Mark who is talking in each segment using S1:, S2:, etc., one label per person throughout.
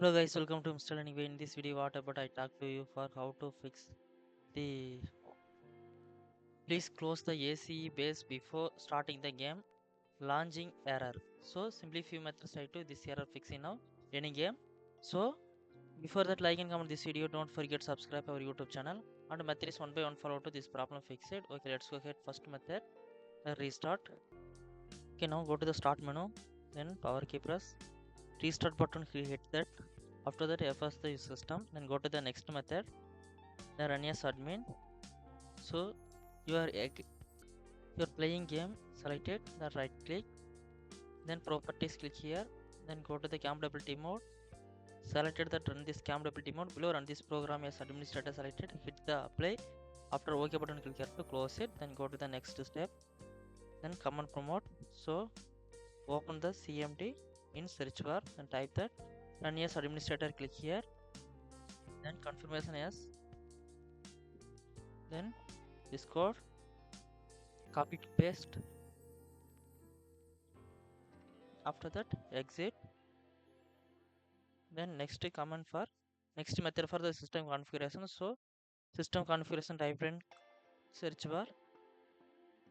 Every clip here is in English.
S1: Hello guys, welcome to MR.LEARNING. In this video, what about I talk to you for how to fix the please close the ACE base before starting the game launching error. So simply few methods I do this error fixing now any game. So before that, like and comment this video. Don't forget subscribe our YouTube channel. And method is one by one follow to this problem fix it. Okay, let's go ahead. First method restart. Okay, now go to the start menu, then power key press restart button. Hit that. After that, FS the system. Then go to the next method. Then run as admin. So you're playing game, selected the right click, then properties click here, then go to the camp mode, selected that run this camp mode, below run this program as administrator selected, hit the apply. After OK button click here to close it, then go to the next step, then command promote. So open the CMD in search bar and type that run as administrator, click here, then confirmation as, then this code copy paste. After that exit, then next command for next method for the system configuration. So system configuration type in search bar,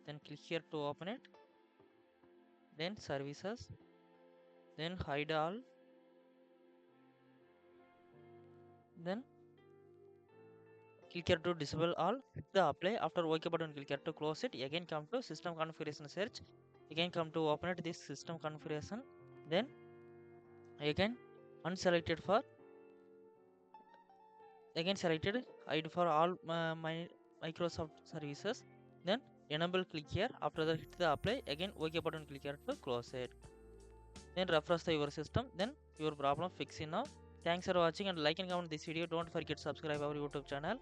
S1: then click here to open it, then services, then hide all, then click here to disable all, hit the apply. After OK button click here to close it, again come to system configuration search, again come to open it this system configuration, then again unselected for, again selected hide for all my Microsoft services, then enable click here. After that hit the apply, again OK button click here to close it, then refresh your system, then your problem fixing now. Thanks for watching and like and comment this video. Don't forget to subscribe our YouTube channel.